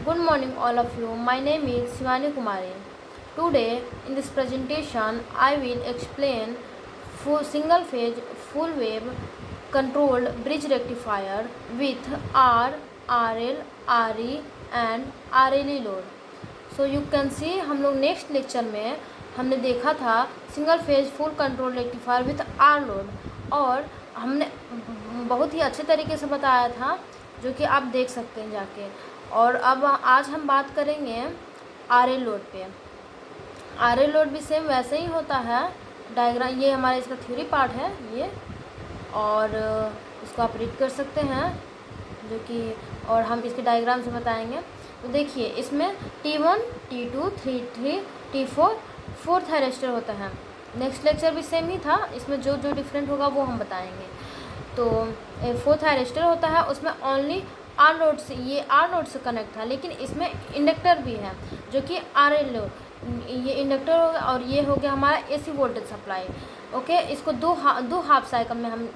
Good morning, all of you. My name is Shivani Kumari. Today, in this presentation, I will explain single phase full wave controlled bridge rectifier with R, RL, RE and RLE load. So you can see हम लोग next lecture में हमने देखा था single phase full control rectifier with R load, और हमने बहुत ही अच्छे तरीके से बताया था, जो कि आप देख सकते हैं जाके। और अब आज हम बात करेंगे आर एल लोड पे। आर एल लोड भी सेम वैसे ही होता है। डायग्राम ये हमारा इसका थ्योरी पार्ट है ये, और इसको आप रीड कर सकते हैं, जो कि और हम इसके डायग्राम से बताएंगे। तो देखिए, इसमें T1, T2, T3, T4 fourth thyristor होता है। नेक्स्ट लेक्चर भी सेम ही था, इसमें जो जो डिफरेंट होगा वो हम बताएंगे। तो फोर्थ थायरिस्टर होता है, उसमें ओनली आर लोड से, ये आर लोड से कनेक्ट था, लेकिन इसमें इंडक्टर भी है जो कि आर एल लोड, ये इंडक्टर होगा और ये हो गया हमारा एसी वोल्टेज सप्लाई। ओके, इसको दो हाफ साइकिल में हम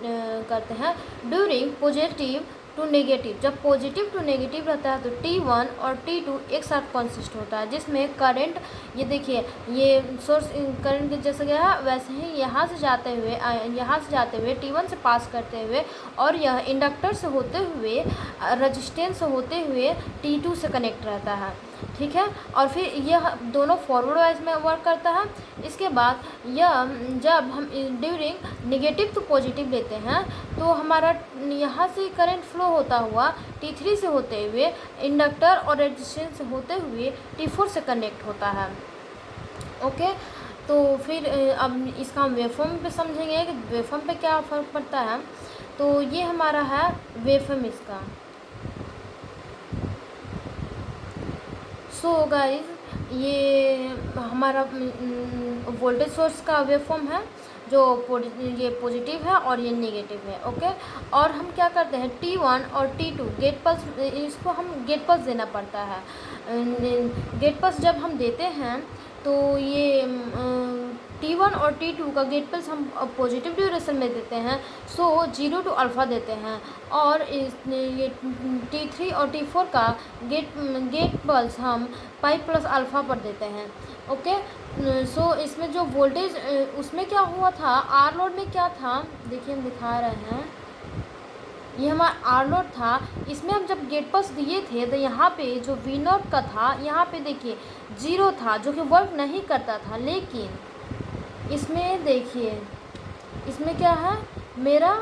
करते हैं ड्यूरिंग पॉजिटिव टू नेगेटिव। जब पॉजिटिव टू नेगेटिव रहता है तो T1 और T2 एक साथ कंसिस्ट होता है, जिसमें करंट, ये देखिए ये सोर्स करंट जैसे गया है वैसे ही यहाँ से जाते हुए T1 से पास करते हुए, और यह इंडक्टर से होते हुए रेजिस्टेंस से होते हुए T2 से कनेक्ट रहता है, ठीक है। और फिर यह दोनों फॉरवर्ड वाइज में वर्क करता है। इसके बाद यह जब हम ड्यूरिंग नेगेटिव टू पॉजिटिव लेते हैं तो हमारा यहाँ से करंट फ्लो होता हुआ T3 से होते हुए इंडक्टर और रेजिस्टेंस से होते हुए T4 से कनेक्ट होता है। ओके, तो फिर अब इसका हम वेवफॉर्म पे समझेंगे कि वेवफॉर्म पे क्या फ़र्क पड़ता है। तो ये हमारा है वेवफॉर्म इसका। सो गाइस, ये हमारा वोल्टेज सोर्स का वेवफॉर्म है, जो ये पॉजिटिव है और ये नेगेटिव है। ओके, और हम क्या करते हैं T1 और T2 गेट पल्स, इसको हम गेट पल्स देना पड़ता है। गेट पल्स जब हम देते हैं तो ये T1 और T2 का गेट पल्स हम पॉजिटिव ड्यूरेशन में देते हैं, सो 0 टू अल्फ़ा देते हैं, और ये T3 और T4 का गेट पल्स हम पाई प्लस अल्फ़ा पर देते हैं। ओके, सो इसमें जो वोल्टेज उसमें क्या हुआ था, आर लोड में क्या था, देखिए हम दिखा रहे हैं, ये हमारा आर लोड था। इसमें हम जब गेट पल्स दिए थे तो यहाँ पे जो वी नॉट का था, यहाँ पे देखिए 0 था, जो कि वर्क नहीं करता था। लेकिन इसमें देखिए, इसमें क्या है, मेरा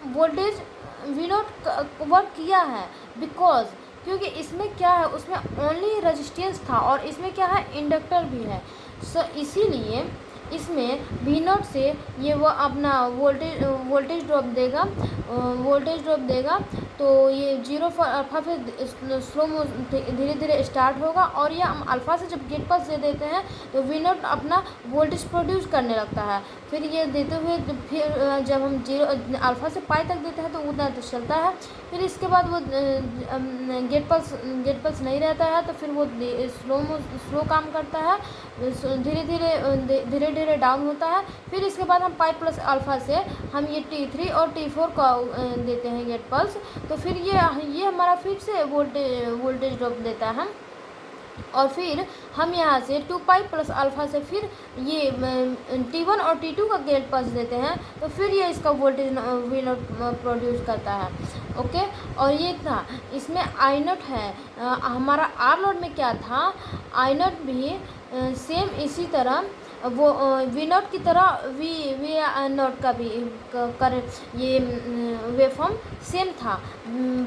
वोल्टेज वी नॉट वर्क किया है, बिकॉज क्योंकि इसमें क्या है, उसमें ओनली रेजिस्टेंस था और इसमें क्या है, इंडक्टर भी है। सो इसीलिए इसमें वी नॉट से ये वो अपना वोल्टेज ड्रॉप देगा, तो ये 0 पर अल्फ़ा फिर स्लो धीरे धीरे स्टार्ट होगा, और ये हम अल्फ़ा से जब गेट पास दे देते हैं तो वी नॉट अपना वोल्टेज प्रोड्यूस करने लगता है। फिर ये देते हुए फिर जब हम 0 अल्फ़ा से पाई तक देते हैं तो उतना तो चलता है। फिर इसके बाद वो गेट पल्स नहीं रहता है, तो फिर वो स्लो काम करता है, धीरे धीरे डाउन होता है। फिर इसके बाद हम पाई प्लस अल्फ़ा से हम ये T3 और T4 का देते हैं गेट पल्स, तो फिर ये हमारा फिर से वोल्टेज ड्रॉप देता है। और फिर हम यहाँ से 2 पाई प्लस अल्फ़ा से फिर ये T1 और T2 का गेट पल्स देते हैं, तो फिर ये इसका वोल्टेज वी नॉट प्रोड्यूस करता है। ओके, और ये था, इसमें आई नॉट है। हमारा आर लोड में क्या था, आई नॉट भी सेम इसी तरह वो वी नॉट की तरह वी नॉट का भी करंट ये वेवफॉर्म सेम था,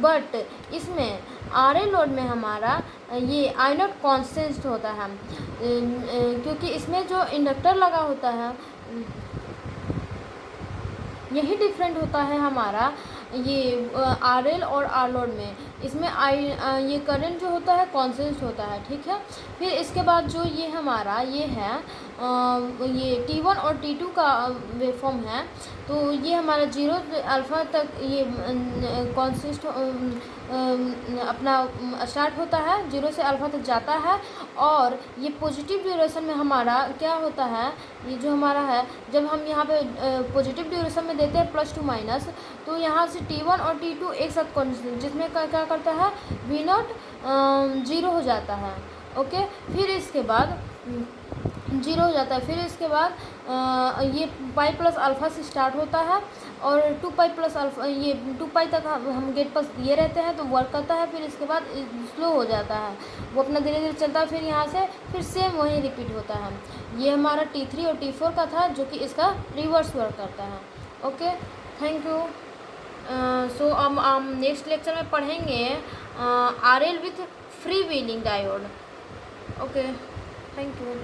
बट इसमें आर ए लोड में हमारा ये आई नॉट कॉन्स्टेंट होता है, क्योंकि इसमें जो इंडक्टर लगा होता है यही डिफरेंट होता है हमारा ये आर एल और आर लोड में। इसमें ये करंट जो होता है कॉन्स्टेंट होता है, ठीक है। फिर इसके बाद जो ये हमारा ये है ये T1 और T2 का वेवफॉर्म है, तो ये हमारा 0 अल्फ़ा तक ये कॉन्सिस्ट अपना स्टार्ट होता है, 0 से अल्फ़ा तक जाता है। और ये पॉजिटिव ड्यूरेशन में हमारा क्या होता है, ये जो हमारा है, जब हम यहाँ पे पॉजिटिव ड्यूरेशन में देते हैं प्लस टू माइनस, तो यहाँ से T1 और T2 एक साथ कॉन्स्टेंट, जिसमें क्या करता है, V0 0 हो जाता है। ओके, फिर इसके बाद 0 हो जाता है। फिर इसके बाद ये पाई प्लस अल्फ़ा से स्टार्ट होता है और 2 पाई प्लस अल्फ़ा, ये 2 पाई तक हम गेट पास दिए रहते हैं तो वर्क करता है। फिर इसके बाद स्लो हो जाता है, वो अपना धीरे धीरे चलता है। फिर यहाँ से फिर सेम वही रिपीट होता है। ये हमारा T3 और T4 का था, जो कि इसका रिवर्स वर्क करता है। Okay, thank you. सो अब हम नेक्स्ट लेक्चर में पढ़ेंगे RL with free wheeling diode. Okay, thank you.